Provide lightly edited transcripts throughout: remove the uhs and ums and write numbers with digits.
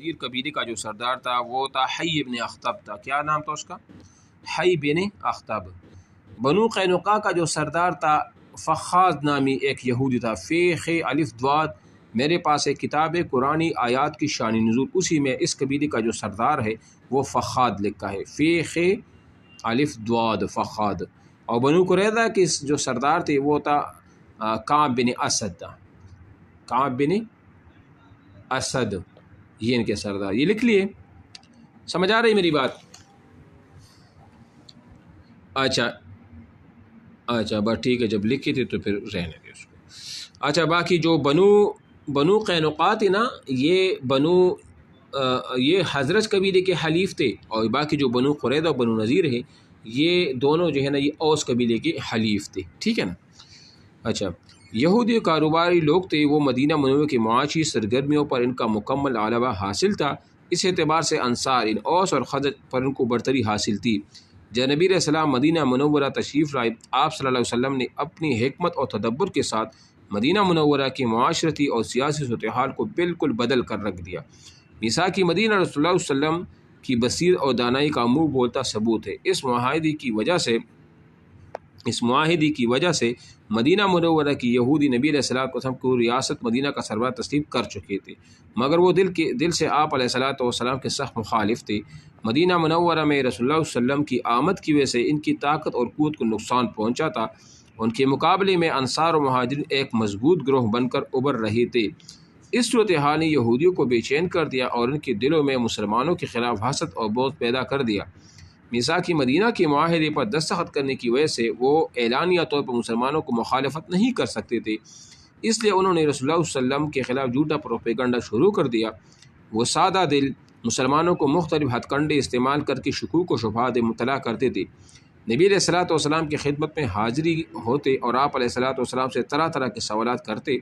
نذیر قبیلے کا جو سردار تھا وہ تھا حی بن اخطب تھا. کیا نام تھا اس کا؟ حی بن اخطب. بنو قینقاع کا جو سردار تھا فخاذ نامی ایک یہودی تھا. فیخ الف دواد. میرے پاس ایک کتاب ہے قرآنی آیات کی شان نزول، اسی میں اس قبیلے کا جو سردار ہے وہ فخاد لکھا ہے، فیخ الف دواد فخاد. اور بنو قریظہ کے جو سردار تھے وہ تھا کعب بن اسد تھا. کعب بن اسد یہ ان کے سردار. یہ لکھ لیے، سمجھ آ رہی میری بات؟ اچھا بس ٹھیک ہے، جب لکھی تھی تو پھر رہنے دے اس کو. اچھا باقی جو بنو قینقاع تھے نا، یہ حضرت قبیلے کے حلیف تھے، اور باقی جو بنو قریظہ اور بنو نذیر ہے یہ دونوں جو ہے نا یہ اوس قبیلے کے حلیف تھے. ٹھیک ہے نا. اچھا یہودی کاروباری لوگ تھے، وہ مدینہ منورہ کی معاشی سرگرمیوں پر ان کا مکمل غلبہ حاصل تھا. اس اعتبار سے انصار ان اوس اور خزرج پر ان کو برتری حاصل تھی. جب نبی علیہ السلام مدینہ منورہ تشریف لائے، آپ صلی اللہ علیہ وسلم نے اپنی حکمت اور تدبر کے ساتھ مدینہ منورہ کی معاشرتی اور سیاسی صورتحال کو بالکل بدل کر رکھ دیا. میثاق مدینہ رسول اللہ صلی اللہ علیہ وسلم کی بصیر اور دانائی کا منہ بولتا ثبوت ہے. اس معاہدے کی وجہ سے مدینہ منورہ کی یہودی نبی علیہ السلام کو ریاست مدینہ کا سربراہ تسلیم کر چکے تھے، مگر وہ دل سے آپ علیہ السلام کے سخت مخالف تھے. مدینہ منورہ میں رسول اللہ صلی اللہ علیہ وسلم کی آمد کی وجہ سے ان کی طاقت اور قوت کو نقصان پہنچا تھا. ان کے مقابلے میں انصار و مہاجرین ایک مضبوط گروہ بن کر ابھر رہے تھے. اس صورتحال نے یہودیوں کو بے چین کر دیا اور ان کے دلوں میں مسلمانوں کے خلاف حسد اور بغض پیدا کر دیا. میثاق مدینہ کے معاہدے پر دستخط کرنے کی وجہ سے وہ اعلانیہ طور پر مسلمانوں کو مخالفت نہیں کر سکتے تھے، اس لیے انہوں نے رسول اللہ صلی اللہ علیہ وسلم کے خلاف جھوٹا پروپیگنڈا شروع کر دیا. وہ سادہ دل مسلمانوں کو مختلف ہتھ کنڈے استعمال کر کے شکوک و شبہات مطلع کرتے تھے. نبی علیہ السلام کی خدمت میں حاضری ہوتے اور آپ علیہ السلام سے طرح طرح کے سوالات کرتے.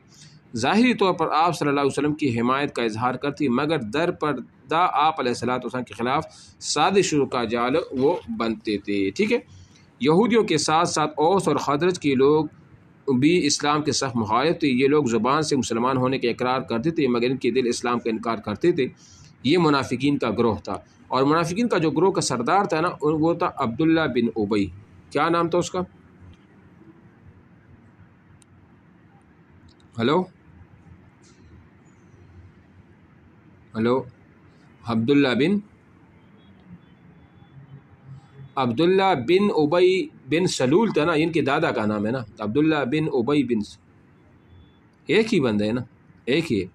ظاہری طور پر آپ صلی اللہ علیہ وسلم کی حمایت کا اظہار کرتی، مگر در پردہ آپ علیہ السلام کے خلاف سازشوں کا جال وہ بنتے تھے. ٹھیک ہے. یہودیوں کے ساتھ ساتھ اوس اور خزرج کے لوگ بھی اسلام کے سخت مخالف تھے. یہ لوگ زبان سے مسلمان ہونے کا اقرار کرتے تھے مگر ان کے دل اسلام کا انکار کرتے تھے. یہ منافقین کا گروہ تھا، اور منافقین کا جو گروہ کا سردار تھا نا وہ تھا عبداللہ بن ابی. کیا نام تھا اس کا؟ ہلو عبداللہ بن ابی بن سلول تھا نا، ان کے دادا کا نام ہے نا عبداللہ بن ابی بن. ایک ہی بندہ ہے نا، ایک ہی ہے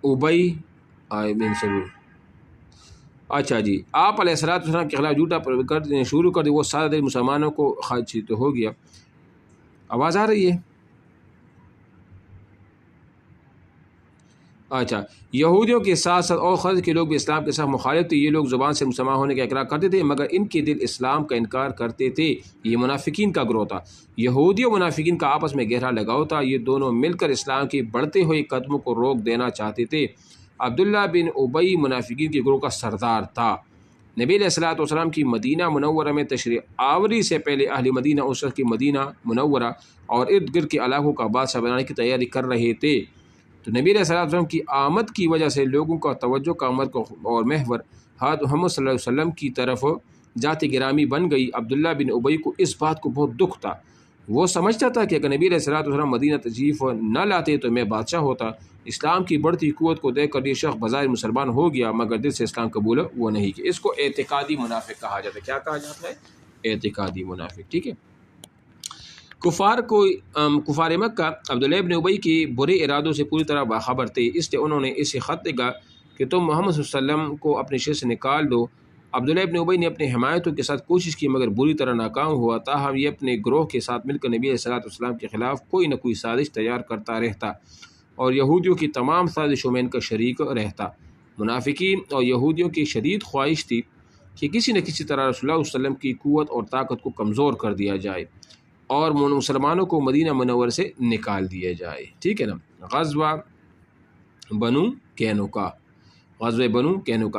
ابی بن سلول. اچھا جی، آپ علیہ السلام کے خلاف جھوٹا شروع کر دیا. وہ سارے دل مسلمانوں کو خادشی تو ہو گیا. آواز آ رہی ہے؟ اچھا، یہودیوں کے ساتھ ساتھ اور خزرج کے لوگ بھی اسلام کے ساتھ مخالف تھے. یہ لوگ زبان سے مسلمان ہونے کا اقرار کرتے تھے مگر ان کے دل اسلام کا انکار کرتے تھے. یہ منافقین کا گروہ تھا. یہودی اور منافقین کا آپس میں گہرا لگاؤ تھا. یہ دونوں مل کر اسلام کی بڑھتے ہوئے قدموں کو روک دینا چاہتے تھے. عبداللہ بن ابی منافقین کے گروہ کا سردار تھا. نبی علیہ السلام کی مدینہ منورہ میں تشریف آوری سے پہلے اہل مدینہ اس وقت کی مدینہ منورہ اور ارد گرد کے علاقوں کا بادشاہ بنانے کی تیاری کر رہے تھے. تو نبی علیہ السلام کی آمد کی وجہ سے لوگوں کا توجہ کا مرکز اور محور محمد صلی اللہ علیہ وسلم کی طرف ذات گرامی بن گئی. عبداللہ بن ابی کو اس بات کو بہت دکھ تھا. وہ سمجھتا تھا کہ اگر نبی علیہ السلام مدینہ تشریف نہ لاتے تو میں بادشاہ ہوتا. اسلام کی بڑھتی قوت کو دیکھ کر یہ شخص بظاہر مسلمان ہو گیا مگر دل سے اسلام قبول وہ نہیں کیا. اس کو اعتقادی منافق کہا جاتا ہے. کیا کہا جاتا ہے؟ اعتقادی منافق. ٹھیک ہے. کفار مکہ عبداللہ بن ابی کی برے ارادوں سے پوری طرح باخبر تھے، اس لیے انہوں نے اسے خط لکھا کہ تم محمد صلی اللہ علیہ وسلم کو اپنے شہر سے نکال دو. عبداللہ بن ابی نے اپنے حمایتوں کے ساتھ کوشش کی مگر بری طرح ناکام ہوا. تاہم یہ اپنے گروہ کے ساتھ مل کر نبی علیہ السلام کے خلاف کوئی نہ کوئی سازش تیار کرتا رہتا اور یہودیوں کی تمام سازشوں میں ان کا شریک رہتا. منافقین اور یہودیوں کی شدید خواہش تھی کہ کسی نہ کسی طرح رسول اللہ صلی اللہ علیہ وسلم کی قوت اور طاقت کو کمزور کر دیا جائے اور مسلمانوں کو مدینہ منور سے نکال دیا جائے. ٹھیک ہے نا. غزوہ بنو قینقاع.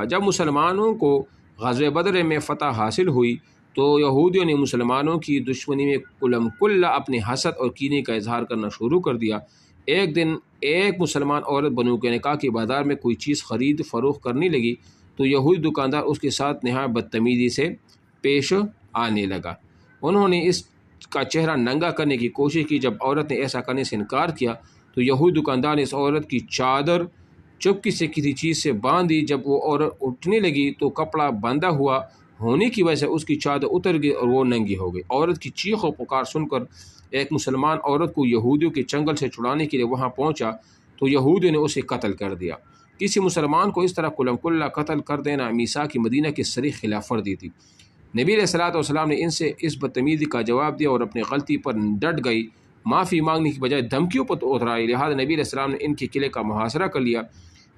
جب مسلمانوں کو غزوہ بدر میں فتح حاصل ہوئی تو یہودیوں نے مسلمانوں کی دشمنی میں کلم کلا اپنے حسد اور کینے کا اظہار کرنا شروع کر دیا. ایک دن ایک مسلمان عورت بنو قینقاع کے بازار میں کوئی چیز خرید فروخت کرنے لگی تو یہودی دکاندار اس کے ساتھ نہایت بدتمیزی سے پیش آنے لگا۔ انہوں نے اس کا چہرہ ننگا کرنے کی کوشش کی۔ جب عورت نے ایسا کرنے سے انکار کیا تو یہودی دکاندار نے اس عورت کی چادر چپکی سے کسی چیز سے باندھ دی۔ جب وہ عورت اٹھنے لگی تو کپڑا بندھا ہوا ہونے کی وجہ سے اس کی چادر اتر گئی اور وہ ننگی ہو گئی۔ عورت کی چیخ و پکار سن کر ایک مسلمان عورت کو یہودیوں کے چنگل سے چھڑانے کے لیے وہاں پہنچا تو یہودیوں نے اسے قتل کر دیا۔ کسی مسلمان کو اس طرح کلم کلا قتل کر دینا میثاق مدینہ کی صریح خلاف ورزی تھی۔ نبی علیہ الصلوۃ والسلام نے ان سے اس بدتمیزی کا جواب دیا اور اپنی غلطی پر ڈٹ گئی، معافی مانگنے کی بجائے دھمکیوں پر اترائی، لہٰذا نبی علیہ السلام نے ان کے قلعے کا محاصرہ کر لیا۔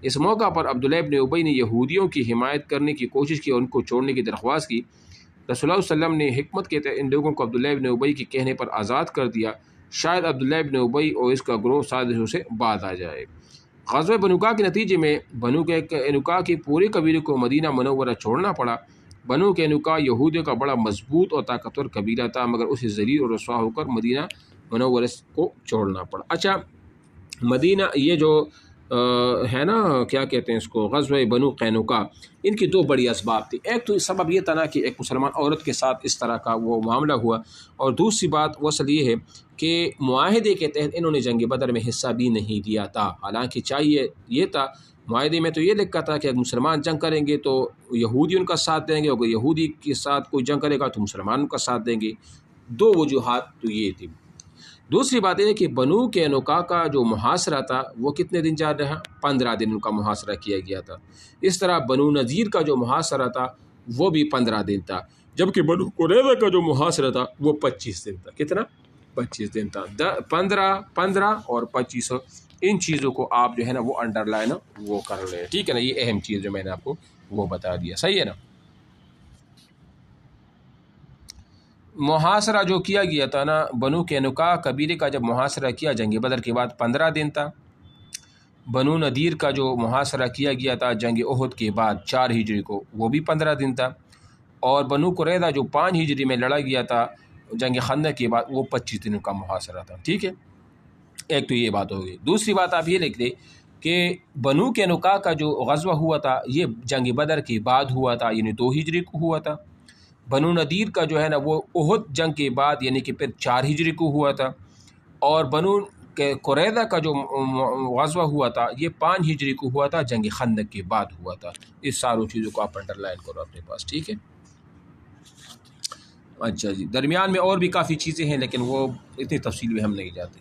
اس موقع پر عبداللہ ابن ابی نے یہودیوں کی حمایت کرنے کی کوشش کی اور ان کو چھوڑنے کی درخواست کی۔ رسول اللہ صلی اللہ علیہ وسلم نے حکمت کے تحت ان لوگوں کو عبداللہ ابن ابی کے کہنے پر آزاد کر دیا، شاید عبداللہ ابن ابی اور اس کا گروہ سازشوں سے باز آ جائے۔ غزوہ بنو قینقاع کے نتیجے میں بنو قینقاع کے پورے قبیلے کو مدینہ منورہ چھوڑنا پڑا۔ بنو قینقاع یہودیوں کا بڑا مضبوط اور طاقتور قبیلہ تھا، مگر اسے ذلیل اور رسوا ہو کر مدینہ منورہ کو چھوڑنا پڑا۔ اچھا، مدینہ یہ جو ہے نا کیا کہتے ہیں اس کو، غزوہ بنو قینقاع، ان کی دو بڑی اسباب تھی۔ ایک تو سبب یہ تھا نا کہ ایک مسلمان عورت کے ساتھ اس طرح کا وہ معاملہ ہوا، اور دوسری بات اصل یہ ہے کہ معاہدے کے تحت انہوں نے جنگ بدر میں حصہ بھی نہیں دیا تھا، حالانکہ چاہیے یہ تھا، معاہدے میں تو یہ لکھا تھا کہ اگر مسلمان جنگ کریں گے تو یہودی ان کا ساتھ دیں گے، اگر یہودی کے ساتھ کوئی جنگ کرے گا تو مسلمان ان کا ساتھ دیں گے۔ دو وجوہات تو یہ تھی۔ دوسری بات یہ ہے کہ بنو قینقاع کا جو محاصرہ تھا وہ کتنے دن جاری رہا؟ 15 دن ان کا محاصرہ کیا گیا تھا۔ اس طرح بنو نذیر کا جو محاصرہ تھا وہ بھی 15 دن تھا، جبکہ بنو قریظہ کا جو محاصرہ تھا وہ 25 دن تھا۔ کتنا؟ 25 دن تھا۔ 15 اور 25، ان چیزوں کو آپ جو ہے نا وہ انڈر لائن وہ کر لیں، ٹھیک ہے نا، یہ اہم چیز جو میں نے آپ کو وہ بتا دیا، صحیح ہے نا۔ محاصرہ جو کیا گیا تھا نا بنو قینقاع قبیلے کا، جب محاصرہ کیا جنگ بدر کے بعد 15 دن تھا۔ بنو نذیر کا جو محاصرہ کیا گیا تھا جنگ احد کے بعد 4 ہجری کو، وہ بھی 15 دن تھا۔ اور بنو قریظہ جو 5 ہجری میں لڑا گیا تھا جنگ خندق کے بعد، وہ 25 دن کا محاصرہ تھا، ٹھیک ہے۔ ایک تو یہ بات ہوگی۔ دوسری بات آپ یہ لکھ دیں کہ بنو قینقاع کا جو غزوہ ہوا تھا یہ جنگ بدر کے بعد ہوا تھا، یعنی 2 ہجری کو ہوا تھا۔ بنو نذیر کا جو ہے نا وہ احد جنگ کے بعد یعنی کہ پھر 4 ہجری کو ہوا تھا، اور بنو قریظہ کا جو غزوہ ہوا تھا یہ 5 ہجری کو ہوا تھا، جنگ خندق کے بعد ہوا تھا۔ اس ساروں چیزوں کو آپ انڈر لائن کرو اپنے پاس، ٹھیک ہے۔ اچھا جی، درمیان میں اور بھی کافی چیزیں ہیں لیکن وہ اتنی تفصیل میں ہم نہیں جاتے۔